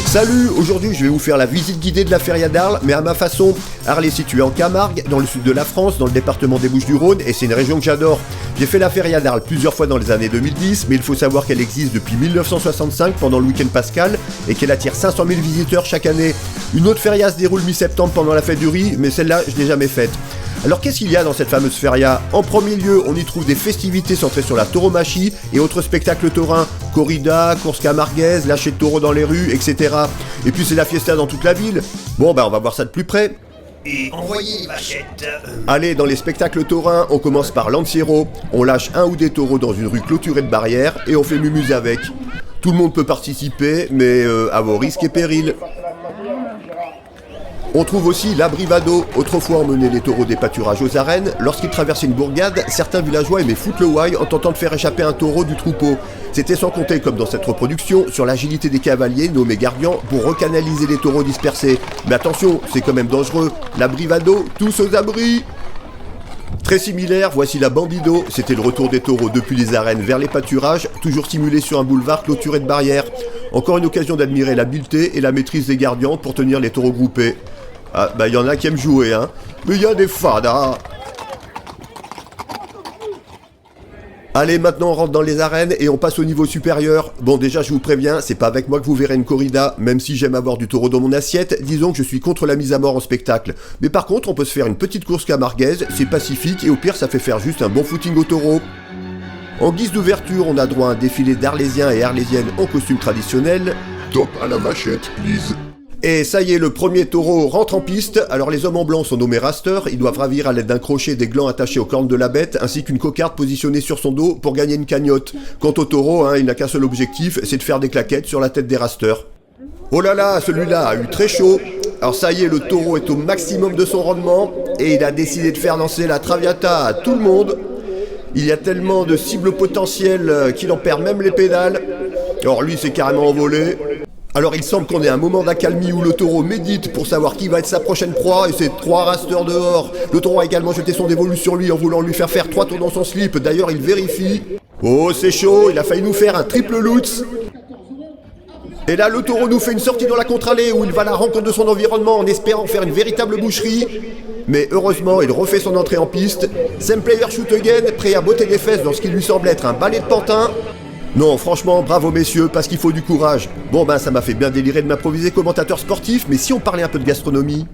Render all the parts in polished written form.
Salut, aujourd'hui je vais vous faire la visite guidée de la Feria d'Arles, mais à ma façon. Arles est située en Camargue, dans le sud de la France, dans le département des Bouches-du-Rhône, et c'est une région que j'adore. J'ai fait la Feria d'Arles plusieurs fois dans les années 2010, mais il faut savoir qu'elle existe depuis 1965 pendant le week-end pascal, et qu'elle attire 500 000 visiteurs chaque année. Une autre Feria se déroule mi-septembre pendant la fête du riz, mais celle-là je l'ai jamais faite. Alors qu'est-ce qu'il y a dans cette fameuse feria? En premier lieu, on y trouve des festivités centrées sur la tauromachie et autres spectacles taurins, corrida, courses camarguaises, lâcher de taureaux dans les rues, etc. Et puis c'est la fiesta dans toute la ville. Bon on va voir ça de plus près. Et envoyez les vachettes. Allez, dans les spectacles taurins, on commence par Lanciero. On lâche un ou des taureaux dans une rue clôturée de barrières et on fait mumuse avec. Tout le monde peut participer, mais à vos risques et périls. On trouve aussi la Brivado. Autrefois on menait les taureaux des pâturages aux arènes. Lorsqu'ils traversaient une bourgade, certains villageois aimaient foutre le ouaille en tentant de faire échapper un taureau du troupeau. C'était sans compter, comme dans cette reproduction, sur l'agilité des cavaliers nommés gardians pour recanaliser les taureaux dispersés. Mais attention, c'est quand même dangereux. La Brivado, tous aux abris. Très similaire, voici la Bambido. C'était le retour des taureaux depuis les arènes vers les pâturages, toujours simulé sur un boulevard clôturé de barrières. Encore une occasion d'admirer l'habileté et la maîtrise des gardians pour tenir les taureaux groupés. Ah, y en a qui aiment jouer, hein. Mais y a des fadas. Allez, maintenant on rentre dans les arènes et on passe au niveau supérieur. Bon, déjà je vous préviens, c'est pas avec moi que vous verrez une corrida, même si j'aime avoir du taureau dans mon assiette, disons que je suis contre la mise à mort en spectacle. Mais par contre, on peut se faire une petite course camarguaise, c'est pacifique et au pire ça fait faire juste un bon footing au taureau. En guise d'ouverture, on a droit à un défilé d'Arlésiens et Arlésiennes en costume traditionnel. Top à la vachette, please. Et ça y est, le premier taureau rentre en piste. Alors les hommes en blanc sont nommés rasters, ils doivent ravir à l'aide d'un crochet des glands attachés aux cornes de la bête, ainsi qu'une cocarde positionnée sur son dos pour gagner une cagnotte. Quant au taureau, il n'a qu'un seul objectif, c'est de faire des claquettes sur la tête des rasters. Oh là là, celui-là a eu très chaud. Alors ça y est, le taureau est au maximum de son rendement, et il a décidé de faire lancer la Traviata à tout le monde. Il y a tellement de cibles potentielles qu'il en perd même les pédales. Alors lui, c'est carrément envolé. Alors il semble qu'on ait un moment d'accalmie où le taureau médite pour savoir qui va être sa prochaine proie, et c'est 3 rasters dehors. Le taureau a également jeté son dévolu sur lui en voulant lui faire 3 tours dans son slip, d'ailleurs il vérifie. Oh c'est chaud, il a failli nous faire un triple lutz. Et là le taureau nous fait une sortie dans la contre-allée où il va à la rencontre de son environnement en espérant faire une véritable boucherie. Mais heureusement, il refait son entrée en piste. Same player shoot again, prêt à botter les fesses dans ce qui lui semble être un balai de pantin. Non, franchement, bravo messieurs, parce qu'il faut du courage. Bon ça m'a fait bien délirer de m'improviser commentateur sportif, mais si on parlait un peu de gastronomie.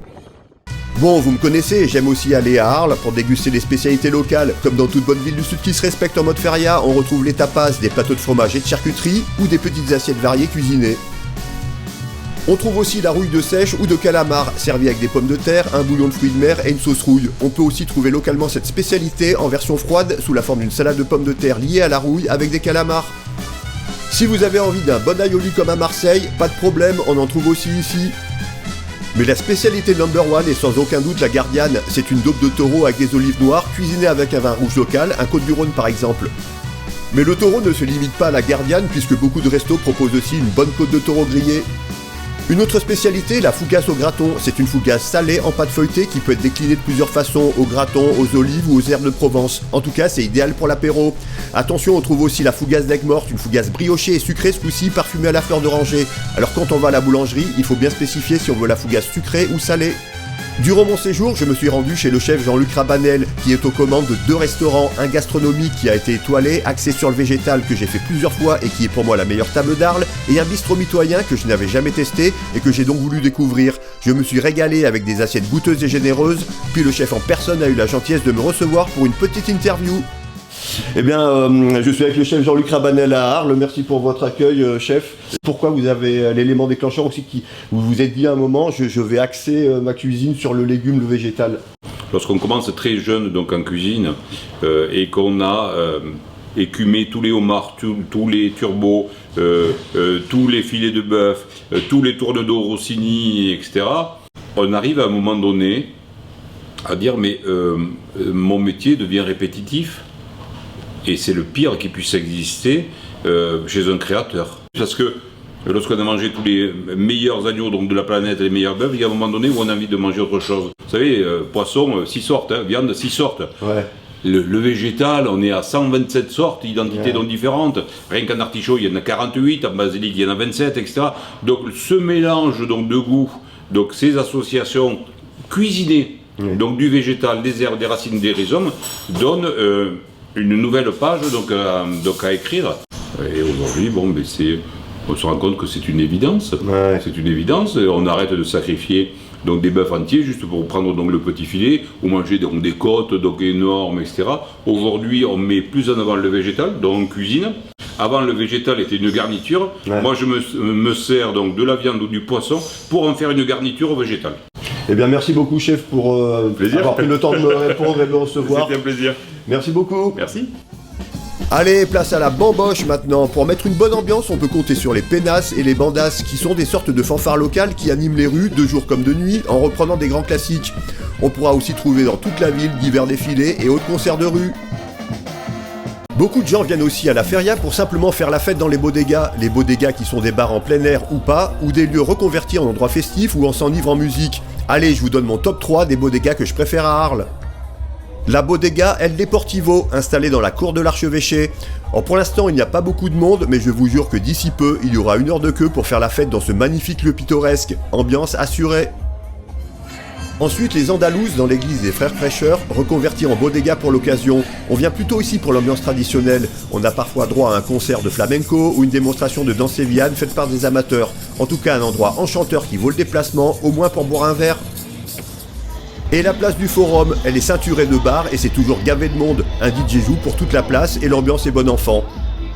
Bon, vous me connaissez, j'aime aussi aller à Arles pour déguster les spécialités locales. Comme dans toute bonne ville du Sud qui se respecte en mode feria, on retrouve les tapas, des plateaux de fromage et de charcuterie, ou des petites assiettes variées cuisinées. On trouve aussi la rouille de sèche ou de calamar, servie avec des pommes de terre, un bouillon de fruits de mer et une sauce rouille. On peut aussi trouver localement cette spécialité en version froide, sous la forme d'une salade de pommes de terre liée à la rouille avec des calamars. Si vous avez envie d'un bon aioli comme à Marseille, pas de problème, on en trouve aussi ici. Mais la spécialité number one est sans aucun doute la gardiane. C'est une daube de taureau avec des olives noires, cuisinée avec un vin rouge local, un Côte-du-Rhône par exemple. Mais le taureau ne se limite pas à la gardiane, puisque beaucoup de restos proposent aussi une bonne côte de taureau grillée. Une autre spécialité, la fougasse au graton. C'est une fougasse salée en pâte feuilletée qui peut être déclinée de plusieurs façons, au graton, aux olives ou aux herbes de Provence. En tout cas, c'est idéal pour l'apéro. Attention, on trouve aussi la fougasse d'aigle morte, une fougasse briochée et sucrée ce coup-ci, parfumée à la fleur d'oranger. Alors quand on va à la boulangerie, il faut bien spécifier si on veut la fougasse sucrée ou salée. Durant mon séjour, je me suis rendu chez le chef Jean-Luc Rabanel, qui est aux commandes de 2 restaurants, un gastronomique qui a été étoilé, axé sur le végétal que j'ai fait plusieurs fois et qui est pour moi la meilleure table d'Arles, et un bistrot mitoyen que je n'avais jamais testé et que j'ai donc voulu découvrir. Je me suis régalé avec des assiettes goûteuses et généreuses, puis le chef en personne a eu la gentillesse de me recevoir pour une petite interview. Eh bien, je suis avec le chef Jean-Luc Rabanel à Arles. Merci pour votre accueil, chef. Pourquoi vous avez l'élément déclencheur aussi qui vous vous êtes dit à un moment, je vais axer ma cuisine sur le légume, le végétal? Lorsqu'on commence très jeune donc en cuisine et qu'on a écumé tous les homards, tous les turbos, tous les filets de bœuf, tous les tours de dos Rossini, etc., on arrive à un moment donné à dire mais mon métier devient répétitif. Et c'est le pire qui puisse exister chez un créateur. Parce que lorsqu'on a mangé tous les meilleurs agneaux donc de la planète, les meilleurs bœufs, il y a un moment donné où on a envie de manger autre chose. Vous savez, poisson, 6 sortes, viande, 6 sortes. Ouais. Le végétal, on est à 127 sortes, identités donc différentes. Rien qu'en artichaut, il y en a 48, en basilic, il y en a 27, etc. Donc ce mélange donc, de goût, donc ces associations cuisinées, donc du végétal, des herbes, des racines, des rhizomes, donnent une nouvelle page donc à écrire. Et aujourd'hui, on se rend compte que c'est une évidence. Ouais. C'est une évidence. On arrête de sacrifier donc des bœufs entiers juste pour prendre donc le petit filet ou manger donc des côtes donc énormes, etc. Aujourd'hui, on met plus en avant le végétal, donc on cuisine. Avant, le végétal était une garniture. Ouais. Moi, je me sers donc de la viande ou du poisson pour en faire une garniture végétale. Eh bien, merci beaucoup, chef, pour avoir pris le temps de me répondre et de me recevoir. C'était un plaisir. Merci beaucoup. Merci. Allez, place à la bamboche maintenant. Pour mettre une bonne ambiance, on peut compter sur les pénasses et les bandas, qui sont des sortes de fanfares locales qui animent les rues, de jour comme de nuit, en reprenant des grands classiques. On pourra aussi trouver dans toute la ville divers défilés et autres concerts de rue. Beaucoup de gens viennent aussi à la feria pour simplement faire la fête dans les bodegas. Les bodegas qui sont des bars en plein air ou pas, ou des lieux reconvertis en endroits festifs où on s'enivre en musique. Allez, je vous donne mon top 3 des bodegas que je préfère à Arles. La Bodega El Deportivo, installée dans la cour de l'archevêché. Pour l'instant, il n'y a pas beaucoup de monde, mais je vous jure que d'ici peu, il y aura 1 heure de queue pour faire la fête dans ce magnifique lieu pittoresque. Ambiance assurée. Ensuite, les Andalouses dans l'église des Frères Prêcheurs, reconvertis en bodega pour l'occasion. On vient plutôt ici pour l'ambiance traditionnelle. On a parfois droit à un concert de flamenco ou une démonstration de danse sévillane faite par des amateurs. En tout cas, un endroit enchanteur qui vaut le déplacement, au moins pour boire un verre. Et la place du Forum, elle est ceinturée de bars et c'est toujours gavé de monde. Un DJ joue pour toute la place et l'ambiance est bon enfant.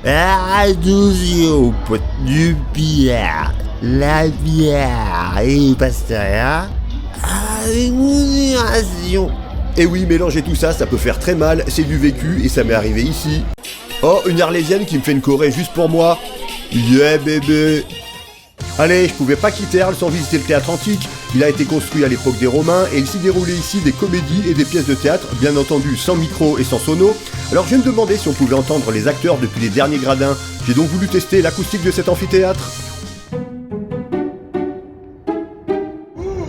Attention, pote du bière, la bière et pasteur, avec modération. Et oui, mélanger tout ça, ça peut faire très mal, c'est du vécu et ça m'est arrivé ici. Oh, une arlésienne qui me fait une choré juste pour moi. Yeah bébé. Allez, je pouvais pas quitter Arles sans visiter le théâtre antique. Il a été construit à l'époque des Romains et il s'y déroulait ici des comédies et des pièces de théâtre, bien entendu sans micro et sans sono. Alors je me demandais si on pouvait entendre les acteurs depuis les derniers gradins. J'ai donc voulu tester l'acoustique de cet amphithéâtre.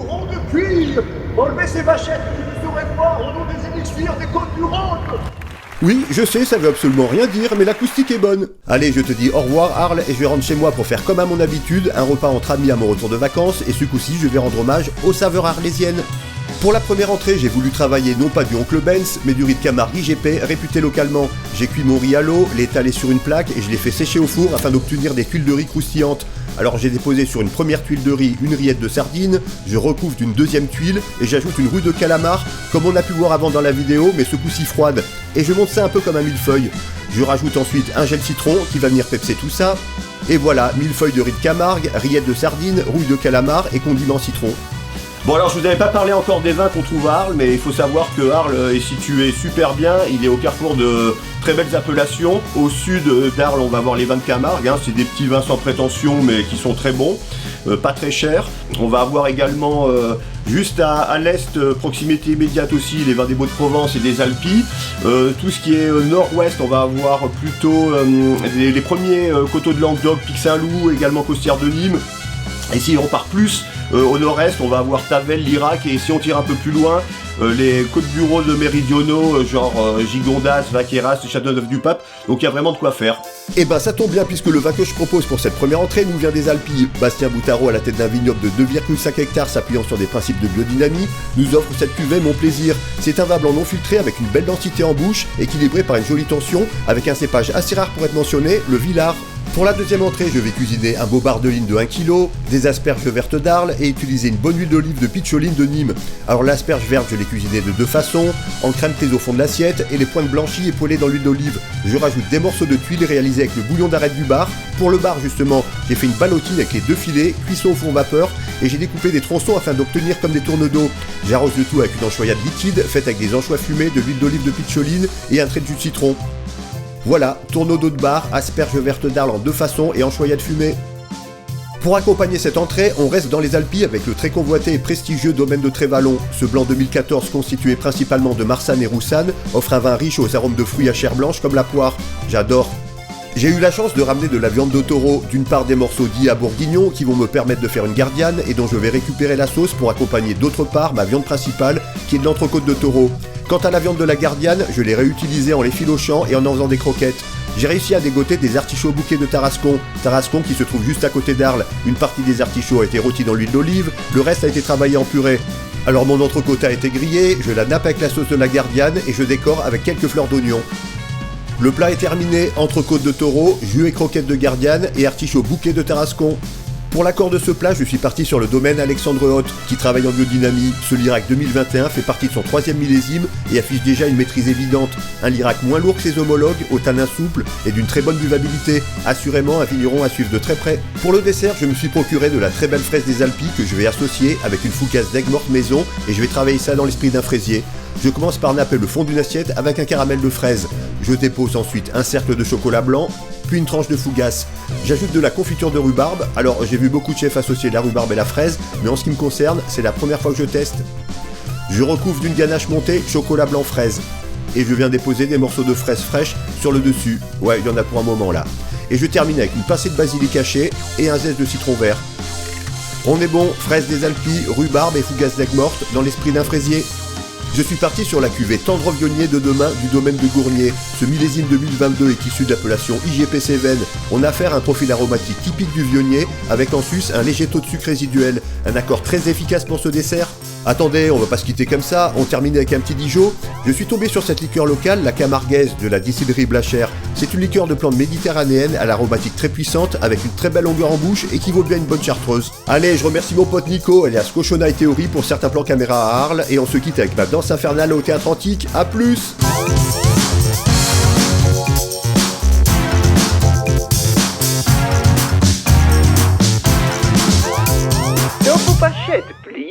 Rond de cuivre, enlevez ces vachettes qui ne sauraient pas au nom des élixirs des côtes du Rhône. Oui, je sais, ça veut absolument rien dire, mais l'acoustique est bonne. Allez, je te dis au revoir Arles et je rentre chez moi pour faire comme à mon habitude, un repas entre amis à mon retour de vacances, et ce coup-ci, je vais rendre hommage aux saveurs arlésiennes. Pour la première entrée, j'ai voulu travailler non pas du Oncle Benz, mais du riz de Camargue IGP, réputé localement. J'ai cuit mon riz à l'eau, l'ai étalé sur une plaque et je l'ai fait sécher au four afin d'obtenir des tuiles de riz croustillantes. Alors j'ai déposé sur une première tuile de riz une rillette de sardines, je recouvre d'une deuxième tuile et j'ajoute une rouille de calamar, comme on a pu voir avant dans la vidéo, mais ce coup-ci froide. Et je monte ça un peu comme un millefeuille. Je rajoute ensuite un gel citron qui va venir pepser tout ça. Et voilà, millefeuille de riz de Camargue, rillette de sardines, rouille de calamar et condiment citron. Bon alors je vous avais pas parlé encore des vins qu'on trouve à Arles, mais il faut savoir que Arles est situé super bien, il est au carrefour de très belles appellations. Au sud d'Arles on va voir les vins de Camargue, hein. C'est des petits vins sans prétention mais qui sont très bons, pas très chers. On va avoir également juste à l'est, proximité immédiate aussi, les vins des Baux-de-Provence et des Alpilles. Tout ce qui est nord-ouest on va avoir plutôt les premiers coteaux de Languedoc, Pic-Saint-Loup, également Costières de Nîmes. Et si on part plus au nord-est, on va avoir Tavel, l'Irak, et si on tire un peu plus loin, les Côtes-du-Rhône méridionaux, genre Gigondas, Vaqueras, Châteauneuf-du-Pape, donc il y a vraiment de quoi faire. Et ben ça tombe bien puisque le vin que je propose pour cette première entrée nous vient des Alpilles. Bastien Boutaro, à la tête d'un vignoble de 2,5 hectares s'appuyant sur des principes de biodynamie, nous offre cette cuvée Mon Plaisir. C'est un vin blanc non filtré avec une belle densité en bouche, équilibré par une jolie tension, avec un cépage assez rare pour être mentionné, le Villard. Pour la deuxième entrée, je vais cuisiner un bobard de ligne de 1 kg, des asperges vertes d'Arles et utiliser une bonne huile d'olive de pitcholine de Nîmes. Alors l'asperge verte, je l'ai cuisinée de deux façons, en crème teintée au fond de l'assiette et les pointes blanchies et poêlées dans l'huile d'olive. Je rajoute des morceaux de tuile réalisés avec le bouillon d'arête du bar. Pour le bar justement, j'ai fait une ballotine avec les deux filets, cuisson au four vapeur, et j'ai découpé des tronçons afin d'obtenir comme des tournes d'eau. J'arrose le tout avec une anchoyade liquide faite avec des anchois fumés, de l'huile d'olive de pitcholine et un trait de jus de citron. Voilà, tourneau d'eau de bar, asperges vertes d'Arles en deux façons et anchoyade fumée. Pour accompagner cette entrée, on reste dans les Alpilles avec le très convoité et prestigieux domaine de Trévalon. Ce blanc 2014 constitué principalement de Marsanne et Roussanne offre un vin riche aux arômes de fruits à chair blanche comme la poire. J'adore. J'ai eu la chance de ramener de la viande de taureau, d'une part des morceaux dits à bourguignon qui vont me permettre de faire une gardiane et dont je vais récupérer la sauce pour accompagner d'autre part ma viande principale qui est de l'entrecôte de taureau. Quant à la viande de la gardiane, je l'ai réutilisée en les filochant et en faisant des croquettes. J'ai réussi à dégoter des artichauts bouquets de Tarascon. Tarascon qui se trouve juste à côté d'Arles. Une partie des artichauts a été rôtie dans l'huile d'olive, le reste a été travaillé en purée. Alors mon entrecôte a été grillé, je la nappe avec la sauce de la gardiane et je décore avec quelques fleurs d'oignon. Le plat est terminé, entrecôte de taureau, jus et croquettes de gardiane et artichauts bouquets de Tarascon. Pour l'accord de ce plat, je suis parti sur le domaine Alexandre Haute, qui travaille en biodynamie. Ce Lirac 2021 fait partie de son 3e millésime et affiche déjà une maîtrise évidente. Un Lirac moins lourd que ses homologues, au tanin souple et d'une très bonne buvabilité. Assurément un vigneron à suivre de très près. Pour le dessert, je me suis procuré de la très belle fraise des Alpilles que je vais associer avec une fougasse d'aigues mortes maison et je vais travailler ça dans l'esprit d'un fraisier. Je commence par napper le fond d'une assiette avec un caramel de fraise. Je dépose ensuite un cercle de chocolat blanc, puis une tranche de fougasse. J'ajoute de la confiture de rhubarbe. Alors j'ai vu beaucoup de chefs associer la rhubarbe et la fraise, mais en ce qui me concerne, c'est la première fois que je teste. Je recouvre d'une ganache montée chocolat blanc fraise. Et je viens déposer des morceaux de fraises fraîches sur le dessus. Ouais, il y en a pour un moment là. Et je termine avec une pincée de basilic haché et un zeste de citron vert. On est bon, fraises des Alpilles, rhubarbe et fougasse d'aigues mortes dans l'esprit d'un fraisier. Je suis parti sur la cuvée Tendre Vionnier de demain du domaine de Gournier. Ce millésime 2022 est issu de l'appellation IGP Cévennes. On a affaire à un profil aromatique typique du Vionnier, avec en sus un léger taux de sucre résiduel. Un accord très efficace pour ce dessert. Attendez, on va pas se quitter comme ça, on termine avec un petit Dijon. Je suis tombé sur cette liqueur locale, la Camarguaise, de la distillerie Blachère. C'est une liqueur de plante méditerranéenne à l'aromatique très puissante, avec une très belle longueur en bouche et qui vaut bien une bonne chartreuse. Allez, je remercie mon pote Nico, alias Cochonnet Théorie pour certains plans caméra à Arles, et on se quitte avec ma danse infernale au Théâtre Antique. À plus! Don't be shit, please.